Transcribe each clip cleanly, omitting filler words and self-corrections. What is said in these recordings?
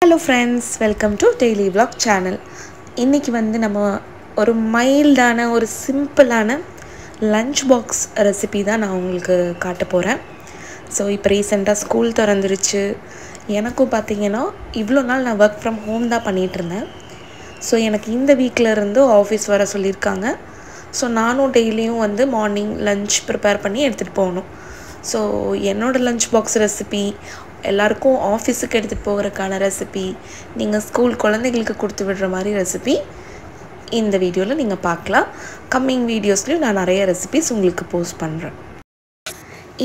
Hello friends, welcome to Daily Vlog channel. இன்னைக்கு வந்து நம்ம ஒரு மைல்டான ஒரு சிம்பிளான லஞ்ச் பாக்ஸ் ரெசிபி தான் நான் உங்களுக்கு காட்ட போறேன். ஸோ இப்போ ரீசெண்டாக ஸ்கூல் திறந்துருச்சு. எனக்கும் பார்த்தீங்கன்னா இவ்வளோ நாள் நான் ஒர்க் ஃப்ரம் ஹோம் தான் பண்ணிகிட்டு இருந்தேன். ஸோ எனக்கு இந்த வீக்கில் இருந்து ஆஃபீஸ் வர சொல்லியிருக்காங்க. ஸோ நானும் டெய்லியும் வந்து மார்னிங் லஞ்ச் ப்ரிப்பேர் பண்ணி எடுத்துகிட்டு போகணும். ஸோ என்னோடய லஞ்ச் பாக்ஸ் ரெசிபி, எல்லாருக்கும் ஆஃபீஸுக்கு எடுத்துகிட்டு போகிறதுக்கான ரெசிபி, நீங்கள் ஸ்கூல் குழந்தைகளுக்கு கொடுத்து விடுற மாதிரி ரெசிபி இந்த வீடியோவில் நீங்கள் பார்க்கலாம். கம்மிங் வீடியோஸ்லையும் நான் நிறைய ரெசிபிஸ் உங்களுக்கு போஸ்ட் பண்ணுறேன்.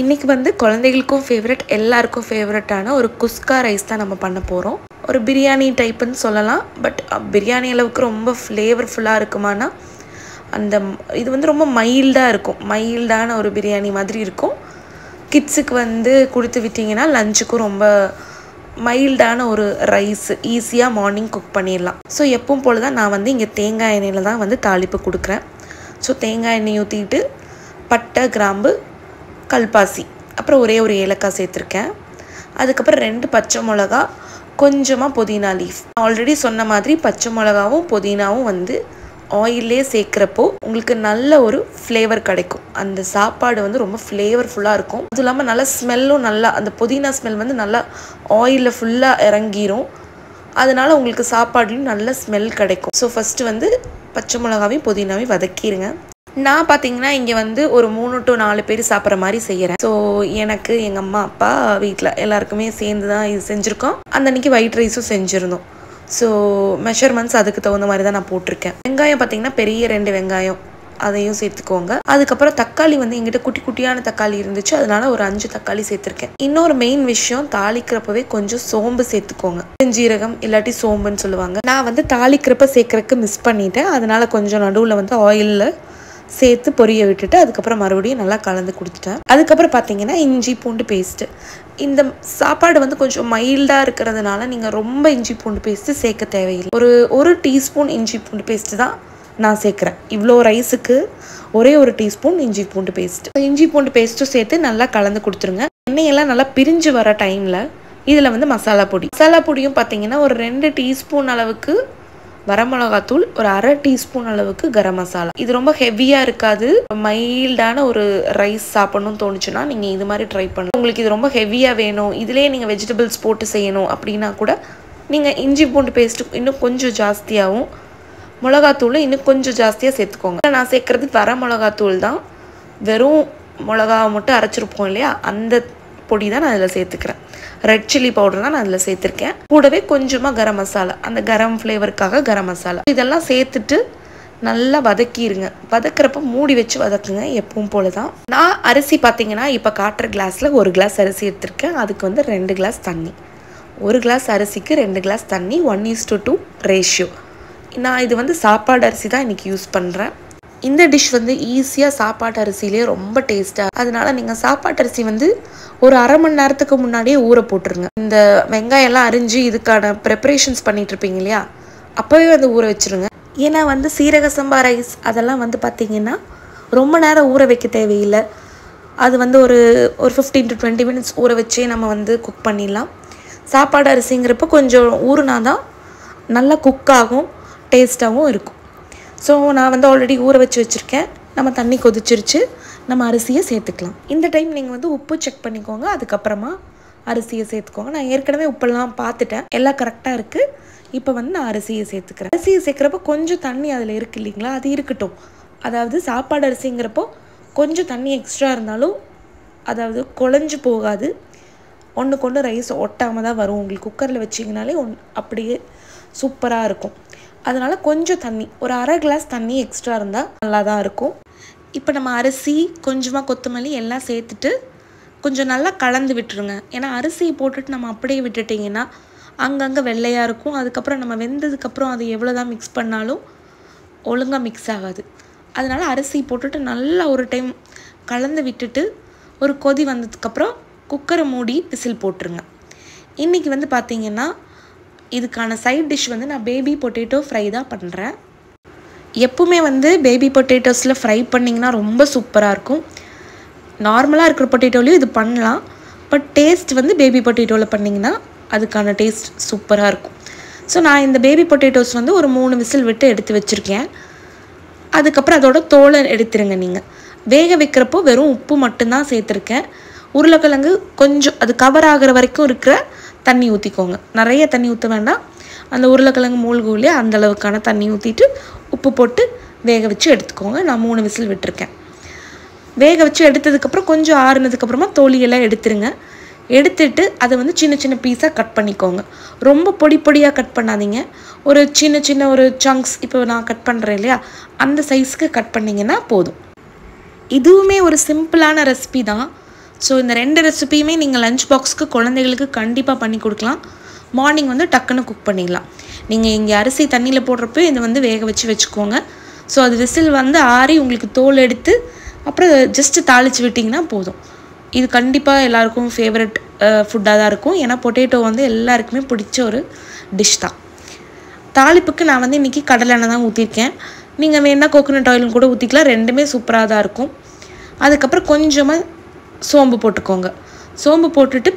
இன்றைக்கி வந்து குழந்தைகளுக்கும் ஃபேவரட், எல்லாருக்கும் ஃபேவரட்டான ஒரு குஸ்கா ரைஸ் தான் நம்ம பண்ண போகிறோம். ஒரு பிரியாணி டைப்புன்னு சொல்லலாம். பட் பிரியாணி அளவுக்கு ரொம்ப ஃப்ளேவர்ஃபுல்லாக இருக்குமானா அந்த இது வந்து ரொம்ப மைல்டாக இருக்கும். மைல்டான ஒரு பிரியாணி மாதிரி இருக்கும். கிட்ஸுக்கு வந்து கொடுத்து விட்டிங்கன்னா லஞ்சுக்கும் ரொம்ப மைல்டான ஒரு ரைஸ் ஈஸியாக மார்னிங் குக் பண்ணிடலாம். ஸோ எப்பவும் போல் தான் நான் வந்து இங்கே தேங்காய் எண்ணெயில் தான் வந்து தாளிப்பு கொடுக்குறேன். ஸோ தேங்காய் எண்ணெய் ஊற்றிட்டு பட்டை, கிராம்பு, கல்பாசி, அப்புறம் ஒரே ஒரு ஏலக்காய் சேர்த்துருக்கேன். அதுக்கப்புறம் 2 பச்சை மிளகா, கொஞ்சமாக புதினா லீஃப். ஆல்ரெடி சொன்ன மாதிரி பச்சை மிளகாவும் புதினாவும் வந்து ஆயிலே சேர்க்குறப்போ உங்களுக்கு நல்ல ஒரு ஃப்ளேவர் கிடைக்கும். அந்த சாப்பாடு வந்து ரொம்ப ஃப்ளேவர்ஃபுல்லாக இருக்கும். அதுவும் இல்லாமல் நல்லா ஸ்மெல்லும், நல்லா அந்த புதினா ஸ்மெல் வந்து நல்லா ஆயிலில் ஃபுல்லாக இறங்கிரும். அதனால் உங்களுக்கு சாப்பாடுலையும் நல்ல ஸ்மெல் கிடைக்கும். ஸோ ஃபஸ்ட்டு வந்து பச்சை மிளகாவையும் புதினாவையும் வதக்கிடுங்க. நான் பார்த்தீங்கன்னா இங்கே வந்து ஒரு 3 to 4 பேர் சாப்பிட்ற மாதிரி செய்கிறேன். ஸோ எனக்கு, எங்கள் அம்மா, அப்பா, வீட்டில் எல்லாருக்குமே சேர்ந்து தான் இது செஞ்சுருக்கோம். அந்த அன்றைக்கி ஒயிட் ரைஸும் செஞ்சுருந்தோம். ஸோ மெஷர்மெண்ட்ஸ் அதுக்கு தகுந்த மாதிரி தான் நான் போட்டிருக்கேன். வெங்காயம் பார்த்தீங்கன்னா பெரிய 2 வெங்காயம், அதையும் சேர்த்துக்கோங்க. அதுக்கப்புறம் தக்காளி வந்து எங்கிட்ட குட்டி குட்டியான தக்காளி இருந்துச்சு, அதனால ஒரு 5 தக்காளி சேர்த்துருக்கேன். இன்னொரு மெயின் விஷயம், தாளிக்கிறப்பவே கொஞ்சம் சோம்பு சேர்த்துக்கோங்க. ஜீரகம் இல்லாட்டி சோம்புன்னு சொல்லுவாங்க. நான் வந்து தாளிக்கிறப்ப சேர்க்கறதுக்கு மிஸ் பண்ணிட்டேன். அதனால கொஞ்சம் நடுவில் வந்து ஆயிலில் சேர்த்து பொரிய விட்டுட்டு அதுக்கப்புறம் மறுபடியும் நல்லா கலந்து கொடுத்துட்டேன். அதுக்கப்புறம் பார்த்தீங்கன்னா இஞ்சி பூண்டு பேஸ்ட்டு. இந்த சாப்பாடு வந்து கொஞ்சம் மைல்டாக இருக்கிறதுனால நீங்கள் ரொம்ப இஞ்சி பூண்டு பேஸ்ட்டு சேர்க்க தேவையில்லை. ஒரு டீஸ்பூன் இஞ்சி பூண்டு பேஸ்ட்டு தான் நான் சேர்க்குறேன். இவ்வளோ ரைஸுக்கு ஒரே ஒரு டீஸ்பூன் இஞ்சி பூண்டு பேஸ்ட்டு. இஞ்சி பூண்டு பேஸ்ட்டும் சேர்த்து நல்லா கலந்து கொடுத்துருங்க. எண்ணெயெல்லாம் நல்லா பிரிஞ்சு வர டைமில் இதில் வந்து மசாலா பொடியும் பார்த்தீங்கன்னா ஒரு 2 டீஸ்பூன் அளவுக்கு வரமிளகாத்தூள், ஒரு 1/2 டீஸ்பூன் அளவுக்கு கரம் மசாலா. இது ரொம்ப ஹெவியாக இருக்காது. மைல்டான ஒரு ரைஸ் சாப்பிடணும்னு தோணுச்சுன்னா நீங்கள் இது மாதிரி ட்ரை பண்ணலாம். உங்களுக்கு இது ரொம்ப ஹெவியாக வேணும், இதிலே நீங்கள் வெஜிடபிள்ஸ் போட்டு செய்யணும் அப்படின்னா கூட நீங்கள் இஞ்சி பூண்டு பேஸ்ட்டு இன்னும் கொஞ்சம் ஜாஸ்தியாகவும், மிளகாத்தூள் இன்னும் கொஞ்சம் ஜாஸ்தியாக சேர்த்துக்கோங்க. நான் சேர்க்குறது வரமிளகாத்தூள் தான். வெறும் மிளகாவை மட்டும் அரைச்சிருப்போம் இல்லையா, அந்த பொடி தான் நான் அதில் சேர்த்துக்கிறேன். ரெட் சில்லி பவுடர் தான் நான் அதில் சேர்த்துருக்கேன். கூடவே கொஞ்சமாக கரம் மசாலா, அந்த கரம் ஃப்ளேவருக்காக கரம் மசாலா. இதெல்லாம் சேர்த்துட்டு நல்லா வதக்கிடுங்க. வதக்கிறப்ப மூடி வச்சு வதக்குங்க, எப்பவும் போல தான். நான் அரிசி பார்த்தீங்கன்னா இப்போ காட்டுற கிளாஸில் 1 கிளாஸ் அரிசி எடுத்திருக்கேன். அதுக்கு வந்து 2 கிளாஸ் தண்ணி. 1 கிளாஸ் அரிசிக்கு 2 கிளாஸ் தண்ணி, 1:2 ரேஷியோ. நான் இது வந்து சாப்பாடு அரிசி தான் இன்றைக்கி யூஸ் பண்ணுறேன். இந்த டிஷ் வந்து ஈஸியாக சாப்பாட்டு அரிசியிலே ரொம்ப டேஸ்ட்டாக. அதனால நீங்கள் சாப்பாட்டு அரிசி வந்து ஒரு 1/2 மணி நேரத்துக்கு முன்னாடியே ஊற போட்டுருங்க. இந்த வெங்காயம்லாம் அரிஞ்சு இதுக்கான ப்ரிப்பரேஷன்ஸ் பண்ணிட்டு இருப்பீங்க இல்லையா, அப்போவே வந்து ஊற வச்சுருங்க. ஏன்னா வந்து சீரக சம்பா ரைஸ் அதெல்லாம் வந்து பார்த்திங்கன்னா ரொம்ப நேரம் ஊற வைக்க தேவையில்லை. அது வந்து ஒரு 15 to 20 minutes ஊற வச்சே நம்ம வந்து குக் பண்ணிடலாம். சாப்பாடு அரிசிங்கிறப்போ கொஞ்சம் ஊறுனா தான் நல்லா குக் ஆகும், டேஸ்ட்டாகவும் இருக்கும். ஸோ நான் வந்து ஆல்ரெடி ஊற வச்சுருக்கேன். நம்ம தண்ணி கொதிச்சிருச்சு, நம்ம அரிசியை சேர்த்துக்கலாம். இந்த டைம் நீங்கள் வந்து உப்பு செக் பண்ணிக்கோங்க, அதுக்கப்புறமா அரிசியை சேர்த்துக்கோங்க. நான் ஏற்கனவே உப்பெல்லாம் பார்த்துட்டேன், எல்லாம் கரெக்டாக இருக்குது. இப்போ வந்து நான் அரிசியை சேர்த்துக்கிறேன். அரிசியை சேர்க்குறப்போ கொஞ்சம் தண்ணி அதில் இருக்குது இல்லைங்களா, அது இருக்கட்டும். அதாவது சாப்பாடு அரிசிங்கிறப்போ கொஞ்சம் தண்ணி எக்ஸ்ட்ரா இருந்தாலும் அதாவது குழஞ்சு போகாது, ஒன்றுக்கு ஒன்று ரைஸ் ஒட்டாமல் தான் வரும். உங்களுக்கு குக்கரில் வச்சிங்கனாலே அப்படியே சூப்பராக இருக்கும். அதனால் கொஞ்சம் தண்ணி, ஒரு 1/2 கிளாஸ் தண்ணி எக்ஸ்ட்ரா இருந்தால் நல்லா தான் இருக்கும். இப்போ நம்ம அரிசி, கொஞ்சமாக கொத்தமல்லி எல்லாம் சேர்த்துட்டு கொஞ்சம் நல்லா கலந்து விட்டுருங்க. ஏன்னா அரிசியை போட்டுட்டு நம்ம அப்படியே விட்டுட்டிங்கன்னா அங்கங்கே வெள்ளையாக இருக்கும். அதுக்கப்புறம் நம்ம வெந்ததுக்கப்புறம் அது எவ்வளோ தான் மிக்ஸ் பண்ணாலும் ஒழுங்காக மிக்ஸ் ஆகாது. அதனால் அரிசி போட்டுட்டு நல்லா ஒரு டைம் கலந்து விட்டுட்டு ஒரு கொதி வந்ததுக்கப்புறம் குக்கரை மூடி விசில் போட்டுருங்க. இன்றைக்கி வந்து பார்த்திங்கன்னா இதுக்கான சைட் டிஷ் வந்து நான் பேபி பொட்டேட்டோ ஃப்ரை தான் பண்ணுறேன். எப்பவுமே வந்து பேபி பொட்டேட்டோஸில் ஃப்ரை பண்ணிங்கன்னா ரொம்ப சூப்பராக இருக்கும். நார்மலாக இருக்கிற பொட்டேட்டோலையும் இது பண்ணலாம், பட் டேஸ்ட் வந்து பேபி பொட்டேட்டோவில் பண்ணிங்கன்னா அதுக்கான டேஸ்ட் சூப்பராக இருக்கும். ஸோ நான் இந்த பேபி பொட்டேட்டோஸ் வந்து ஒரு 3 விசில் விட்டு எடுத்து வச்சுருக்கேன். அதுக்கப்புறம் அதோட தோலை எடுத்துருங்க. நீங்கள் வேக வைக்கிறப்போ வெறும் உப்பு மட்டும்தான் சேர்த்துருக்கேன். உருளைக்கிழங்கு கொஞ்சம் அது கவர் ஆகிற வரைக்கும் இருக்கிற தண்ணி ஊற்றிக்கோங்க. நிறைய தண்ணி ஊற்ற வேண்டாம். அந்த உருளைக்கிழங்கு மூழ்கூலையே அந்த அளவுக்கான தண்ணி ஊற்றிட்டு உப்பு போட்டு வேக வச்சு எடுத்துக்கோங்க. நான் 3 விசில் விட்டுருக்கேன். வேக வச்சு எடுத்ததுக்கப்புறம் கொஞ்சம் ஆறுனதுக்கப்புறமா தோலியெல்லாம் எடுத்துருங்க. எடுத்துட்டு அதை வந்து சின்ன சின்ன பீஸாக கட் பண்ணிக்கோங்க. ரொம்ப பொடி பொடியாக கட் பண்ணாதீங்க. ஒரு சின்ன சின்ன ஒரு சங்க்ஸ் இப்போ நான் கட் பண்ணுறேன் இல்லையா, அந்த சைஸ்க்கு கட் பண்ணிங்கன்னா போதும். இதுவுமே ஒரு சிம்பிளான ரெசிபி தான். ஸோ இந்த 2 ரெசிபியுமே நீங்கள் லஞ்ச் பாக்ஸ்க்கு குழந்தைகளுக்கு கண்டிப்பாக பண்ணி கொடுக்கலாம். மார்னிங் வந்து டக்குன்னு குக் பண்ணிடலாம். நீங்கள் இங்கே அரிசி தண்ணியில் போடுறப்போ இதை வந்து வேக வச்சு வச்சுக்கோங்க. ஸோ அது விசில் வந்து ஆறி உங்களுக்கு தோல் எடுத்து அப்புறம் ஜஸ்ட்டு தாளித்து விட்டிங்கன்னா போதும். இது கண்டிப்பாக எல்லாருக்கும் ஃபேவரட் ஃபுட்டாக தான் இருக்கும். ஏன்னா பொட்டேட்டோ வந்து எல்லாருக்குமே பிடிச்ச ஒரு டிஷ் தான். தாளிப்புக்கு நான் வந்து இன்றைக்கி கடலை எண்ணெய் தான் ஊற்றிருக்கேன். நீங்கள் வேணால் கோகோனட் ஆயிலும் கூட ஊற்றிக்கலாம். ரெண்டுமே சூப்பராக தான் இருக்கும். அதுக்கப்புறம் கொஞ்சமாக சோம்பு போட்டுக்கோங்க. சோம்பு போட்டுட்டு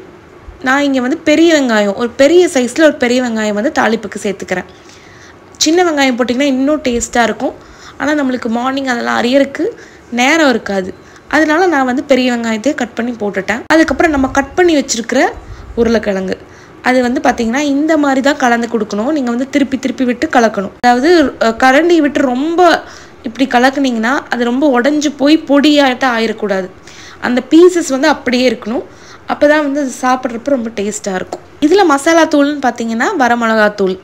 நான் இங்கே வந்து பெரிய வெங்காயம், ஒரு பெரிய சைஸில் ஒரு பெரிய வெங்காயம் வந்து தாளிப்புக்கு சேர்த்துக்கிறேன். சின்ன வெங்காயம் போட்டிங்கன்னா இன்னும் டேஸ்ட்டாக இருக்கும். ஆனால் நம்மளுக்கு மார்னிங் அதெல்லாம் அரியறதுக்கு நேரம் இருக்காது. அதனால நான் வந்து பெரிய வெங்காயத்தையே கட் பண்ணி போட்டுட்டேன். அதுக்கப்புறம் நம்ம கட் பண்ணி வச்சுருக்கிற உருளைக்கிழங்கு அது வந்து பார்த்திங்கன்னா இந்த மாதிரி தான் கலந்து கொடுக்கணும். நீங்கள் வந்து திருப்பி திருப்பி விட்டு கலக்கணும். அதாவது கரண்டி விட்டு ரொம்ப இப்படி கலக்குனிங்கன்னா அது ரொம்ப உடஞ்சி போய் பொடியாட்ட ஆயிடக்கூடாது. அந்த பீசஸ் வந்து அப்படியே இருக்கணும். அப்போ தான் வந்து அது சாப்பிட்றப்ப ரொம்ப டேஸ்ட்டாக இருக்கும். இதில் மசாலா தூள்னு பார்த்திங்கன்னா வரமிளகாத்தூள்,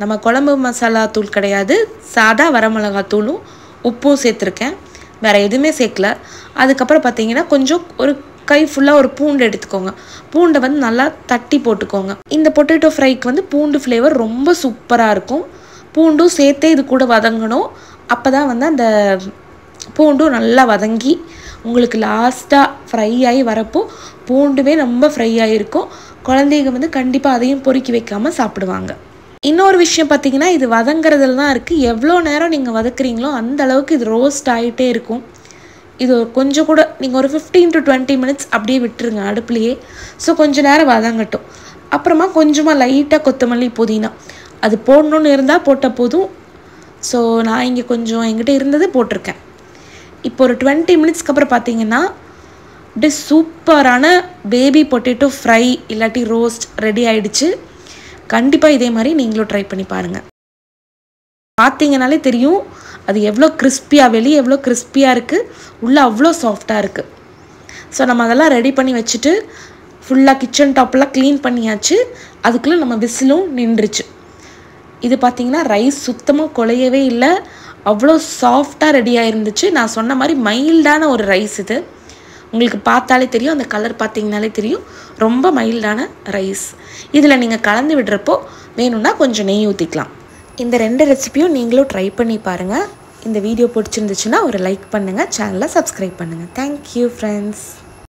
நம்ம குழம்பு மசாலா தூள் கிடையாது, சாதா வரமிளகாத்தூளும் உப்பும் சேர்த்துருக்கேன். வேறு எதுவுமே சேர்க்கல. அதுக்கப்புறம் பார்த்திங்கன்னா கொஞ்சம் ஒரு கை ஃபுல்லாக ஒரு பூண்டு எடுத்துக்கோங்க. பூண்டை வந்து நல்லா தட்டி போட்டுக்கோங்க. இந்த பொட்டேட்டோ ஃப்ரைக்கு வந்து பூண்டு ஃப்ளேவர் ரொம்ப சூப்பராக இருக்கும். பூண்டும் சேர்த்தே இது கூட வதங்கணும். அப்போ தான் வந்து அந்த பூண்டும் நல்லா வதங்கி உங்களுக்கு லாஸ்ட்டாக ஃப்ரை ஆகி வரப்போ பூண்டுமே ரொம்ப ஃப்ரை ஆகிருக்கும். குழந்தைங்க வந்து கண்டிப்பாக அதையும் பொறுக்கி வைக்காமல் சாப்பிடுவாங்க. இன்னொரு விஷயம் பார்த்திங்கன்னா இது வதங்கிறதுல தான் இருக்குது. எவ்வளோ நேரம் நீங்கள் வதக்குறீங்களோ அந்த அளவுக்கு இது ரோஸ்ட் ஆகிட்டே இருக்கும். இது கொஞ்சம் கூட நீங்கள் ஒரு 15 to 20 minutes அப்படியே விட்டுருங்க அடுப்புலையே. ஸோ கொஞ்சம் நேரம் வதங்கட்டும். அப்புறமா கொஞ்சமாக லைட்டாக கொத்தமல்லி புதினா அது போடணுன்னு இருந்தால் போட்ட போதும். ஸோ நான் இங்கே கொஞ்சம் என்கிட்ட இருந்தது போட்டிருக்கேன். இப்போ ஒரு 20 minutesக்கு அப்புறம் பார்த்திங்கன்னா அப்படியே சூப்பரான பேபி பொட்டேட்டோ ஃப்ரை இல்லாட்டி ரோஸ்ட் ரெடி ஆகிடுச்சு. கண்டிப்பாக இதே மாதிரி நீங்களும் ட்ரை பண்ணி பாருங்கள். பார்த்தீங்கனாலே தெரியும் அது எவ்வளோ கிறிஸ்பியாக, வெளியே எவ்வளோ கிறிஸ்பியாக இருக்குது, உள்ளே அவ்வளோ சாஃப்டாக இருக்குது. ஸோ நம்ம அதெல்லாம் ரெடி பண்ணி வச்சுட்டு ஃபுல்லாக கிச்சன் டாப்லாம் க்ளீன் பண்ணியாச்சு. அதுக்குள்ளே நம்ம விசிலும் நின்றுச்சு. இது பார்த்திங்கன்னா ரைஸ் சுத்தமாக குலையவே இல்லை, அவ்வளோ சாஃப்டாக ரெடியாக இருந்துச்சு. நான் சொன்ன மாதிரி மைல்டான ஒரு ரைஸ் இது. உங்களுக்கு பார்த்தாலே தெரியும், அந்த கலர் பார்த்திங்கனாலே தெரியும், ரொம்ப மைல்டான ரைஸ். இதில் நீங்கள் கலந்து விடுறப்போ வேணும்னா கொஞ்சம் நெய் ஊற்றிக்கலாம். இந்த 2 ரெசிபியும் நீங்களும் ட்ரை பண்ணி பாருங்கள். இந்த வீடியோ பிடிச்சிருந்துச்சுன்னா ஒரு லைக் பண்ணுங்கள், சேனலை சப்ஸ்கிரைப் பண்ணுங்கள். Thank you friends.